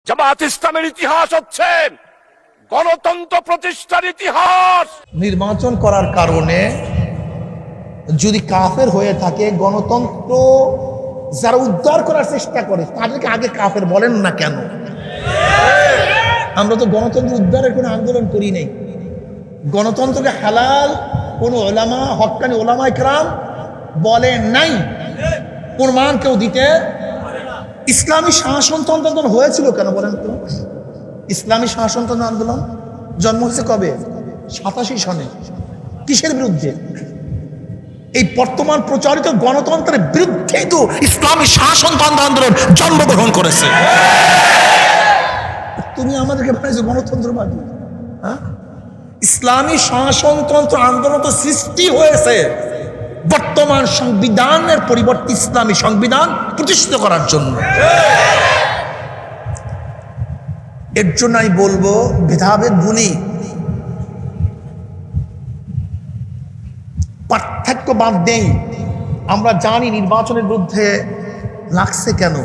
জামাত ইসলামের ইতিহাস হচ্ছে গণতন্ত্র প্রতিষ্ঠার ইতিহাস। নির্বাচন করার কারণে যদি কাফের হয়ে থাকে, গণতন্ত্র যারা উদ্ধার করার চেষ্টা করে তাদেরকে আগে কাফের বলেন না কেন? আমরা তো গণতন্ত্র উদ্ধারের কোনো আন্দোলন করি নাই। গণতন্ত্রকে হালাল কোন ওলামা, হক্কানি ওলামা ইকরাম বলে নাই, প্রমাণ কেউ দিতে। ইসলামী শাসনতন্ত্র আন্দোলন হয়েছিল কেন বলেন তো? ইসলামী শাসনতন্ত্র আন্দোলন জন্ম হয়েছে কবে? 87 সনে। কিসের বিরুদ্ধে? এই বর্তমান প্রচারিত গণতন্ত্রের বিরুদ্ধেই তো ইসলামী শাসনতন্ত্র আন্দোলন জন্মগ্রহণ করেছে। তুমি আমাদেরকে বানিয়েছো গণতন্ত্রবাদী? হ্যাঁ, ইসলামী শাসনতন্ত্র আন্দোলন তো সৃষ্টি হয়েছে বর্তমান সংবিধানের পরিবর্তে ইসলামী সংবিধান প্রতিষ্ঠিত করার জন্য। এর জন্য আমি বলবো ভেদাভেদ ভুলি, পার্থক্য বাদ দেই। আমরা জানি নির্বাচনের বিরুদ্ধে লাগছে কেন।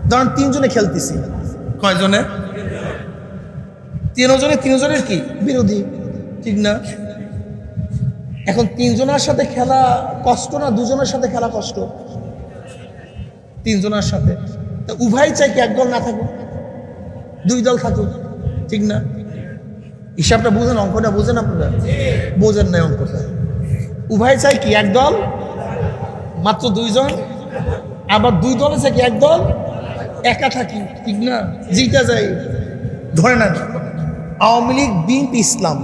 ধরেন 3 জনে খেলতেছি, কয়জনে? 3 জনের কি বিরোধী, ঠিক না? এখন 3 জনের সাথে খেলা কষ্ট না 2 জনের সাথে খেলা কষ্ট? 3 জনের সাথে তো উভয় চাই কি এক দল না থাকুক, 2 দল থাকুক, ঠিক না? হিসাবটা বুঝেন, অঙ্কটা বুঝেন আপনারা? বোঝেন নাই অঙ্কটা। উভয় চাই কি এক দল, মাত্র 2 জন। আবার 2 দলে চাই কি এক দল একা থাকি, ঠিক না? জিতা যাই। ধরে নেন আওয়ামী লীগ, বিএনপি, ইসলাম,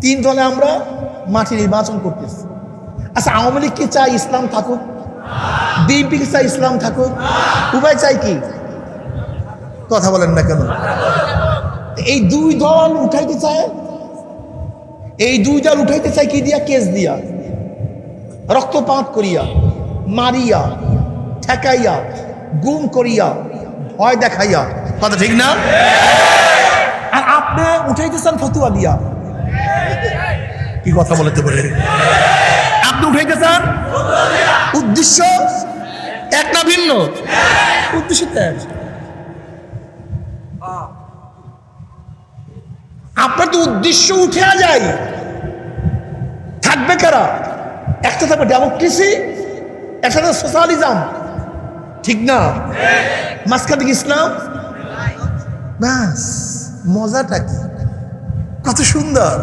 3 দলে আমরা মাঠে নির্বাচন করতেছি। আচ্ছা, আওয়ামী লীগ কি চাই ইসলাম থাকুক? বিএনপি কি চাই ইসলাম থাকুক? উভয় চাই কি? কথা বলেন না কেন? এই 2 দল উঠাইতে চায়, এই 2 দল উঠাইতে চায় কি দিয়া? কেস দিয়া, রক্তপাত করিয়া, মারিয়া, ঠেকাইয়া, গুম করিয়া, ভয় দেখাইয়া। কথা ঠিক না? আর আপনি উঠাইতে চান ফতুয়া দিয়া। কি কথা বলতে পারে? আপনি উঠাইতে চান, উদ্দেশ্য এক না ভিন্ন? উদ্দেশ্য এক। আপনার তো উদ্দেশ্য উঠে যায়। থাকবে কারা? একটা থাকবে ডেমোক্রেসি, একটা থাকবে সোশ্যালিজম, ঠিক না? মাঝখান থেকে ইসলাম। ব্যাস, মজাটা কি? কত সুন্দর,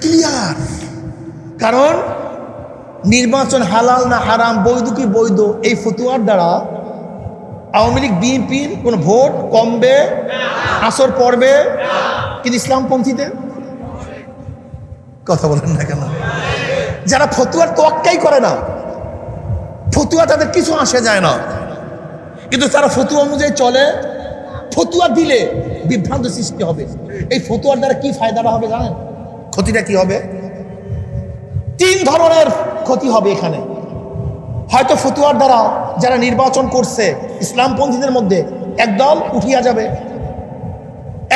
ক্লিয়ার। কারণ নির্বাচন হালাল না হারাম, বৈধ কি বৈধ, এই ফতুয়ার দ্বারা আওয়ামী লীগ বিএনপির কোন ভোট কমবে, আসর পড়বে, কিন্তু ইসলামপন্থীদের কথা বলেন না কেন? যারা ফতুয়ার তোয়াক্কাই করে না, ফতুয়া তাদের কিছু আসে যায় না, কিন্তু তারা ফতুয়া অনুযায়ী চলে। ফতুয়া দিলে বিভ্রান্ত সৃষ্টি হবে। এই ফতুয়ার দ্বারা কি ফায়দাটা হবে জানেন? ক্ষতিটা কি হবে? 3 ধরনের ক্ষতি হবে এখানে। হয়তো ফতুয়ার দ্বারা যারা নির্বাচন করছে ইসলামপন্থীদের মধ্যে এক দল উঠিয়া যাবে,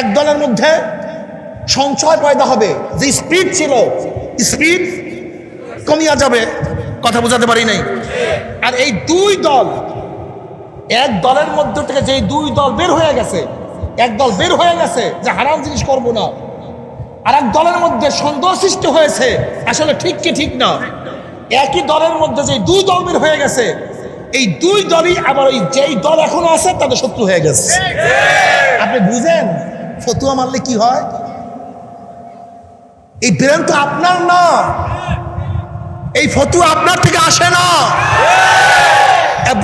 এক দলের মধ্যে সংশয় পয়দা হবে, যে স্পিড ছিল স্পিড কমিয়া যাবে। কথা বোঝাতে পারি নাই? আর এই 2 দল, এক দলের মধ্য থেকে যে 2 দল বের হয়ে গেছে, এক দল বের হয়ে গেছে যে হারাম জিনিস করবো না, আর এক দলের মধ্যে সন্দেহ সৃষ্টি হয়েছে আসলে ঠিক কি ঠিক না। একই দলের মধ্যে যে 2 দল বের হয়ে গেছে, এই 2 দলই আবার ওই যেই দল এখনো আছে তাদের শত্রু হয়ে গেছে। আপনি বুঝেন ফতুয়া মারলে কি হয়? এই ব্রেন তো আপনার না, এই ফতুয়া আপনার থেকে আসে না।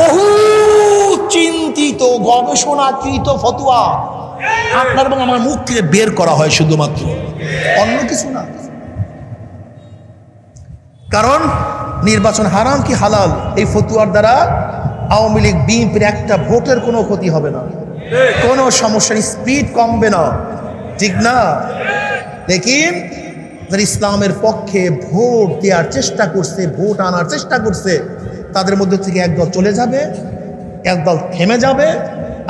বহু চিন্তিত গবেষণাকৃত ফতুয়া আপনার এবং আমার মুখ থেকে বের করা হয় শুধুমাত্র, অন্য কিছু না। কারণ নির্বাচন হারাম কি হালাল, এই ফতুয়ার দ্বারা আওয়ামী লীগ বিএনপির একটা ভোটের কোনো ক্ষতি হবে না, কোনো সমস্যার স্পিড কমবে না, ঠিক না? লেকিন যারা ইসলামের পক্ষে ভোট দেওয়ার চেষ্টা করছে, ভোট আনার চেষ্টা করছে, তাদের মধ্যে থেকে এক দল চলে যাবে, এক দল থেমে যাবে,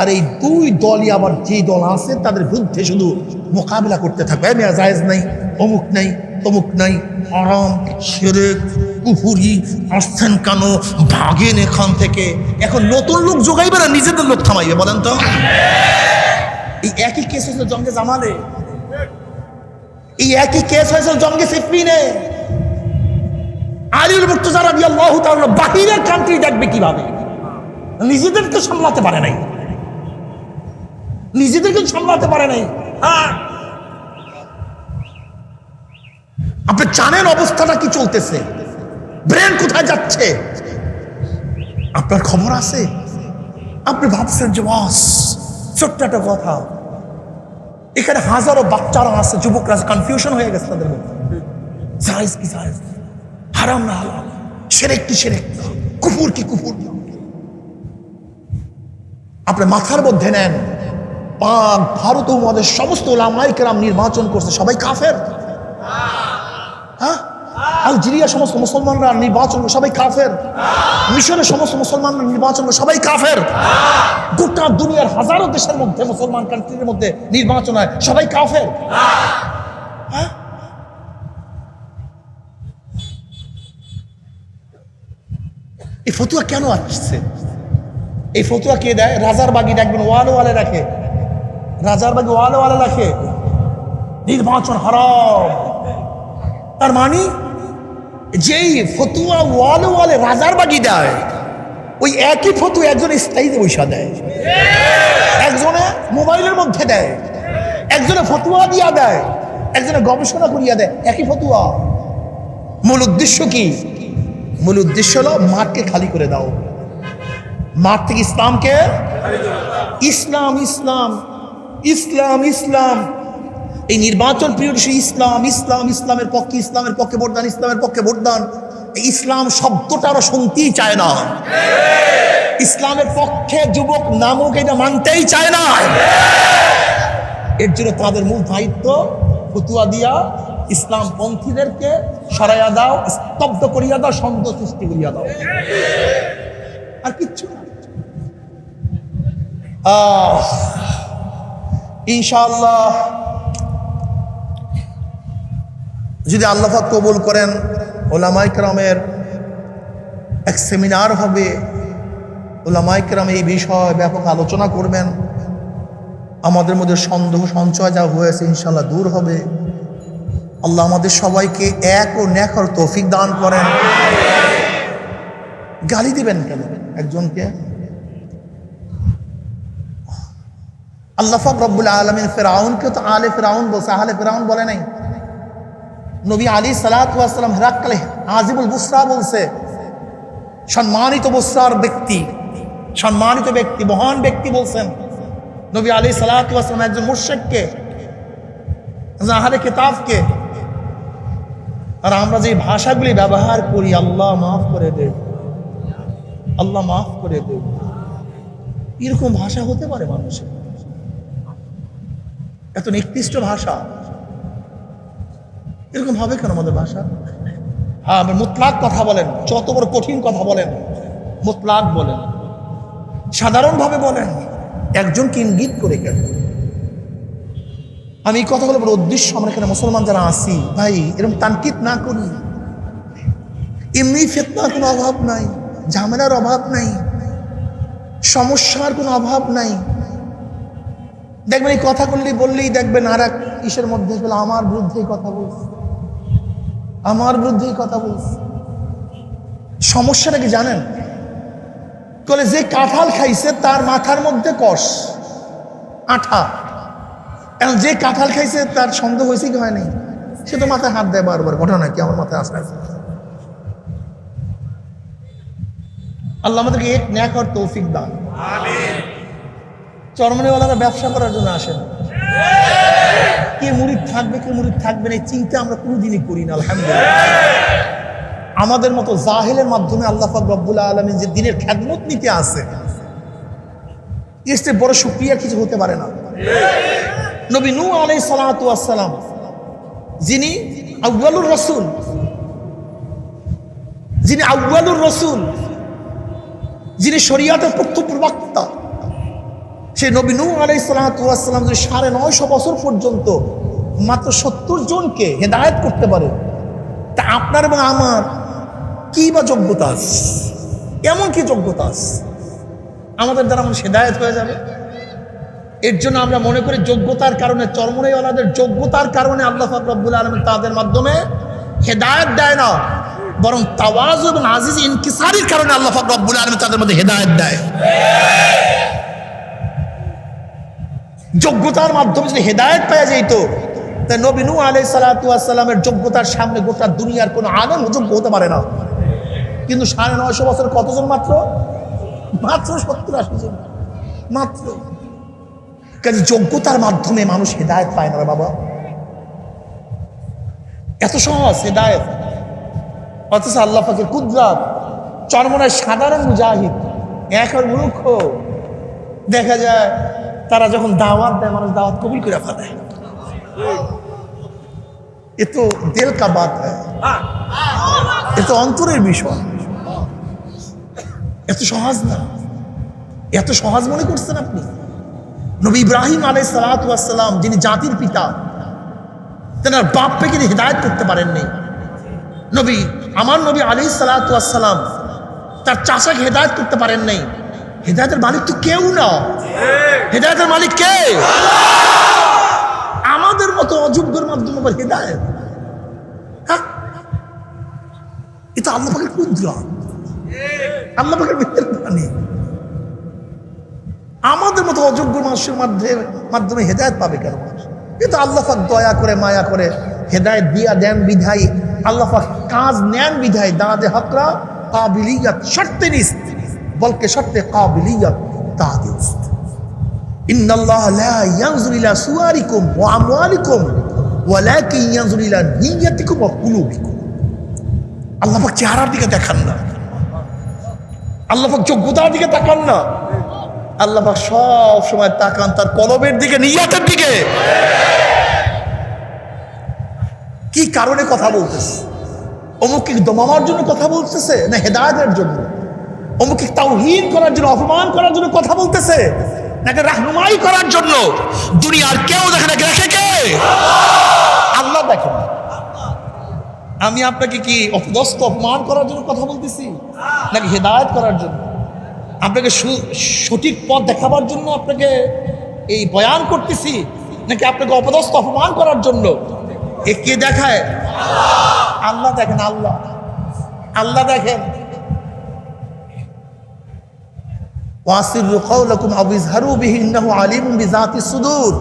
আর এই 2 দলই আবার যে দল আছে তাদের বিরুদ্ধে শুধু মোকাবিলা করতে থাকবে। মেয়া জায়েজ নাই, অমুক নাই, তমুক নাই, আরাম, শিরক, কুফরি, আসছেন কেন, ভাগেন এখান থেকে। এখন নতুন লোক জোগাইবে না নিজেদের লোক থামাইবে? বলেন তো। এই একই কেস হয়েছিল জঙ্গে জামালে, এই একই কেস হয়েছিল জঙ্গে সিফিনে। আলীর মুর্তজা রাদিয়াল্লাহু তাআলা বাহিরের কান্ট্রি দেখবে কিভাবে, নিজেদেরকে সামলাতে পারে নাই, নিজেদেরকে সামলাতে পারে নাই। আপনি জানেন অবস্থাটা কি চলতেছে, ব্রেন কোথায় যাচ্ছে, আপনার খবর আছে? আপনি ভাবছেন যে বাস ছোট্ট একটা কথা, এখানে হাজারো বাচ্চারা আছে, যুবকরা কনফিউশন হয়ে গেছে তাদের মধ্যে, জায়েজ কি জায়েজ, হারাম না হালাল, শিরক কি শিরক, কুফর কি কুফর। আপনি মাথার মধ্যে নেন, পাক ভারত উপমহাদেশ সমস্ত উলামায়ে কেরাম নির্বাচন করছে, সবাই কাফের। হ্যাঁ, আলজেরিয়া সমস্ত মুসলমানরা নির্বাচন করে, সবাই কাফের। মিশরের সমস্ত মুসলমানরা নির্বাচন করে, সবাই কাফের। গোটা দুনিয়ার হাজারো দেশের মধ্যে, মুসলমান কান্ট্রির মধ্যে নির্বাচন হয়, সবাই কাফের। হ্যাঁ, এই ফতুয়া কেন আসছে? এই ফতুয়া কে দেয়? রাজার বাগি দেখবেন ওয়ালে ওয়ালে রাখে, রাজার বাগি ওয়ালে ওয়ালে রাখে, নির্বাচন হারাম। তার মানে যেই ফতুয়া ওয়ালে ওয়ালে রাজার বাগি দেয়, ওই একই ফতুয়া একজন স্থায়ীতে বৈশা দেয়, একজনে মোবাইলের মধ্যে দেয়, একজনে ফতুয়া দিয়া দেয়, একজনে গবেষণা করিয়া দেয়, একই ফতুয়া। মূল উদ্দেশ্য কি? মূল উদ্দেশ্য হলো মাঠকে খালি করে দাও, মাঠ থেকে ইসলামকে, ইসলাম ইসলাম ইসলাম ইসলাম। এই নির্বাচন পিরিয়ড ইসলাম ইসলাম, ইসলামের পক্ষে, ইসলামের পক্ষে ভোটদান, ইসলামের পক্ষে ভোটদান। ইসলাম শব্দটা আরো শুনতেই চায় না, ইসলামের পক্ষে যুবক নামক এটা মানতেই চায় না। এর জন্য তাদের মূল দায়িত্ব ফতুয়া দিয়া ইসলাম পন্থীদেরকে সরাইয়া দাও, স্তব্ধ করিয়া দাও, সন্দেহ সৃষ্টি করিয়া দাও, আর কিচ্ছু না। ইনশাআল্লাহ যদি আল্লাহ পাক কবুল করেন, ওলামায়ে কেরামের এক সেমিনার হবে, ওলামায়ে কেরাম এই বিষয়ে ব্যাপক আলোচনা করবেন। আমাদের মধ্যে সন্দেহ সঞ্চয় যা হয়েছে ইনশাআল্লাহ দূর হবে। আল্লাহ আমাদের সবাইকে এক ও নেকর তৌফিক দান করেন। গালি দিবেন কেন একজনকে? আল্লাহ পাক রব্বুল আলামিন ফিরআউনকে তো আলে ফিরআউন বলছে, আহলে ফিরআউন বলে নাই। নবী আলাইহিস সালাতু ওয়াস সালাম হেরাক্কালে আজিবুল বুসরা বলছে, সম্মানিত বুসরার ব্যক্তি, সম্মানিত ব্যক্তি, মহান ব্যক্তি বলছেন নবী আলাইহিস সালাতু ওয়াস সালাম একজন মুশরিককে, একজন আহলে কিতাবকে। আর আমরা যে ভাষাগুলি ব্যবহার করি, আল্লাহ মাফ করে দেব, আল্লাহ মাফ করে দেব, এরকম ভাষা হতে পারে মানুষের? এত নিকৃষ্ট ভাষা এরকম হবে কেন আমাদের ভাষা? হ্যাঁ, মুতলাক কথা বলেন, যত বড় কঠিন কথা বলেন মুতলাক বলেন, সাধারণভাবে বলেন, একজনকে ইঙ্গিত করে কেন? আমি এই কথাগুলো বড় উদ্দেশ্য, আমরা এখানে মুসলমান যারা আছি ভাই, এরকম তানকিদ না করি। এমনি ফিতনার কোনো অভাব নাই, ঝামেলার অভাব নাই, সমস্যার কোনো অভাব নাই। দেখবেন এই কথা বললেই দেখবেন আর এক কিসের মধ্যে আমার বিরুদ্ধেই কথা বলছে, আমার বিরুদ্ধেই কথা বলছে। সমস্যাটা কি জানেন? বলে যে কাঁঠাল খাইছে তার মাথার মধ্যে কষ, আঠা। এখন যে কাঁঠাল খাইছে তার সন্দেহ হয়েছে কি হয়নি? সে তো মাথায় হাত দেয় বারবার, ঘটনা কি আমার মাথায় আসে? আল্লাহ আমাদেরকে এক নেকর তৌফিক দান। চরমনেওয়ালারা ব্যবসা করার জন্য আসেন, কে মুরিদ থাকবে কে মুরিদ থাকবে না এই চিন্তা আমরা কোনোদিনই করি না। আলহামদুলিল্লাহ, আমাদের মতো জাহেলের মাধ্যমে আল্লাহ পাক রব্বুল আলামিন যে দ্বীনের খেদমত নিতে আসে, এর চেয়ে বড় শুকরিয়া কিছু হতে পারে না। নবী নূহ আলাইহিস সালাতু ওয়াস সালাম, যিনি আউয়ালুর রাসূল, যিনি আউয়ালুর রাসূল, যিনি শরীয়তের প্রথম প্রবক্তা, সেই নবী নূহ আলাইহিস সালাতু ওয়াস সালাম 950 বছর পর্যন্ত মাত্র 70 জনকে হেদায়েত করতে পারে, তা আপনার এবং আমার কি বা যোগ্যতা আছে? এমন কি যোগ্যতা আছে আমাদের দ্বারা মানুষ হেদায়েত হয়ে যাবে? এর জন্য আমরা মনে করি যোগ্যতার কারণে, চরমনাইওয়ালাদের যোগ্যতার কারণে আল্লাহ পাক রব্বুল আলামিন তাদের মাধ্যমে হেদায়েত দেয় না, বরং তাওয়াজু এবং আজিজ ইনকিসারির কারণে আল্লাহ পাক রব্বুল আলামিন তাদের মধ্যে হেদায়েত দেয়। যোগ্যতার মাধ্যমে যদি হেদায়েত পাওয়া যেত, তা নবী নূহ আলাইহিস সালাতু ওয়াস সালামের যোগ্যতার সামনে গোটা দুনিয়ার কোনো আলেম যোগ্য হতে পারে না। কিন্তু 950 বছর কতজন? মাত্র 70-80 জন মাত্র। কাজে যোগ্যতার মাধ্যমে মানুষ হেদায়েত পায় না রে বাবা, এত সহজ হেদায়েত। অথচ আল্লাহ পাকের কুদরত, চরমনায় সাধারণ মুজাহিদ, এখন মূর্খ, দেখা যায় তারা যখন দাওয়াত দেয় মানুষ দাওয়াত কবুল করে ফেলে। এ তো দিল কা বাত হ্যায়, এ তো অন্তরের বিষয়, এত সহজ না। এত সহজ মনে করছেন আপনি? নবী ইব্রাহিম আলাইহিস সালাতু ওয়াস সালাম, যিনি জাতির পিতা, তেনার বাপকে তিনি হেদায়েত করতে পারেননি। আমার নবী আলাইহিস সালাতু ওয়াস সালাম তার চাচাকে হেদায়েত করতে পারেন নাই। হেদায়েতের মালিক তো কেউ না, হেদায়েতের মালিক কে? আমাদের মতো অযোগ্যের মাধ্যমে আবার হেদায়েত, হ্যাঁ? এটা আল্লাহ পাকের কুদরত, আল্লাহ পাকের মেহেরবানি। আমাদের মতো অযোগ্য মানুষের মাধ্যমে হেদায়েত পাবে কেন মানুষ? কিন্তু আল্লাহ পাক দয়া করে মায়া করে হেদায়েত দিয়া দেন বিধাই, আল্লাহ পাক কাজ নেন বিধাই দাঁতে হকরা কাবিলিয়ত শর্তে নিস্ত, বলকে শর্তে কাবিলিয়ত তাতে উস্ত। ইন্নাল্লাহ লা ইয়ানজুরু ইলা সুওয়ারিকুম ওয়া আমওয়ালিকুম ওয়ালাকিন ইয়ানজুরু ইলা নিয়্যাতিকুম ওয়া কুলুবিকুম। আল্লাহ পাক চেহারার দিকে দেখান না, আল্লাহ পাক যোগ্যতার দিকে তাকান না, আল্লাহ পাক সব সময় তাকান তার কলবের দিকে, নিয়তের দিকে। কি কারণে কথা বলতেছে? অমুকে দমানোর জন্য কথা বলতেছে না হেদায়েতের জন্য? অমুকে তাওহীদ করার জন্য, অপমান করার জন্য কথা বলতেছে নাকি রাহনুমাই করার জন্য? দুনিয়ার কেউ দেখে না, দেখে কে? আল্লাহ দেখেন। আমি আপনাকে কি অপদস্থ, অপমান করার জন্য কথা বলতেছি নাকি হেদায়েত করার জন্য? আপনাকে সঠিক পথ দেখাবার জন্য আপনাকে এই বয়ান করতেছি নাকি আপনাকে অপদস্থ, অপমান করার জন্য? এ কে দেখায়? আল্লাহ দেখেন, আল্লাহ, আল্লাহ দেখেন। ওয়াসিরু কাওলাকুম আও ইজহারু বিহি ইন্নাহু আলিমুম বিযাতিস সুদূর।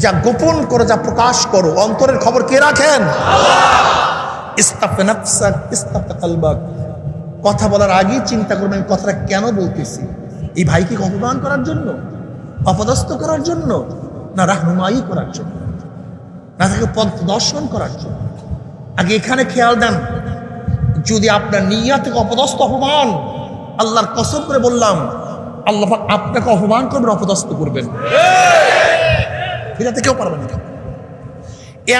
যা গোপন করো, যা প্রকাশ করো, অন্তরের খবর কে রাখেন? আল্লাহ। ইস্তাফা নাফসাক ইস্তাফা কলবাক। কথা বলার আগেই চিন্তা করবেন আমি কথাটা কেন বলতেছি। এই ভাইকে অপমান করার জন্য, অপদস্থ করার জন্য, না রাহনুমাই করার জন্য, না তাকে পথ দর্শন করার জন্য? আগে এখানে খেয়াল দেন। যদি আপনার নিয়ত থেকে অপদস্থ, অপমান, আল্লাহর কসম করে বললাম আল্লাহ পাক আপনাকে অপমান করবেন, অপদস্থ করবেন, ফিরাতে কেউ পারবেন না।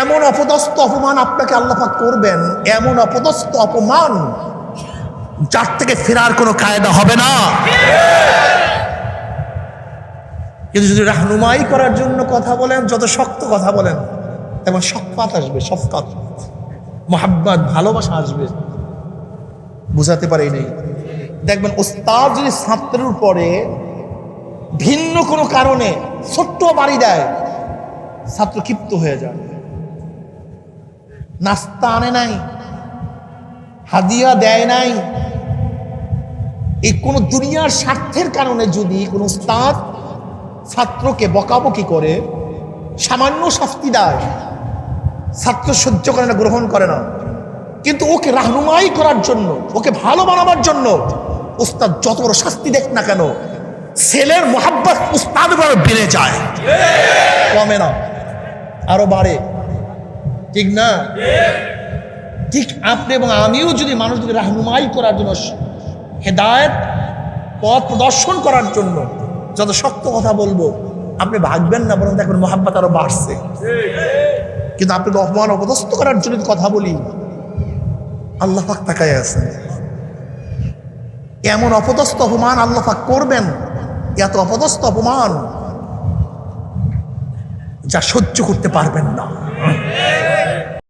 এমন অপদস্থ অপমান আপনাকে আল্লাহ পাক করবেন, এমন অপদস্থ অপমান যার থেকে ফেরার কোনো কায়দা হবে না। কিন্তু যদি রাহনুমাই করার জন্য কথা বলেন, যত শক্ত কথা বলেন, তেমন শফকাত আসবে, শফকাত, মোহাব্বত, ভালোবাসা আসবে। বুঝাতে পারি নেই। দেখবেন ওস্তাদ যদি ছাত্রের উপরে ভিন্ন কোনো কারণে ছোট্ট বাড়ি দেয়, ছাত্র ক্ষিপ্ত হয়ে যায়। নাস্তা আনে নাই, হাদিয়া দেয় নাই, এই কোন দুনিয়ার স্বার্থের কারণে যদি কোন উস্তাদ ছাত্রকে বকাবকি করে, সামান্য শাস্তি দেয়, ছাত্র সহ্য করে না, গ্রহণ করে না। কিন্তু ওকে রাহনুমাই করার জন্য, ওকে ভালো বানাবার জন্য উস্তাদ যত বড় শাস্তি দেখ না কেন, ছেলের মোহাব্বত উস্তাদের উপর বেড়ে যায়, কমে না, আরো বাড়ে। ঠিক না? ঠিক আপনি এবং আমিও যদি মানুষকে রাহনুমাই করার জন্য, হেদায়েত পথ প্রদর্শন করার জন্য যত শক্ত কথা বলবো, আপনি ভাগবেন না, বরং দেখবেন মোহাব্বত আরো বাড়ছে। কিন্তু আপনাকে অপমান, অপদস্থ করার জন্য কথা বলি, আল্লাহ পাক তাকায় আছেন। এমন অপদস্থ অপমান আল্লাহ পাক করবেন, এত অপদস্থ অপমান যা সহ্য করতে পারবেন না।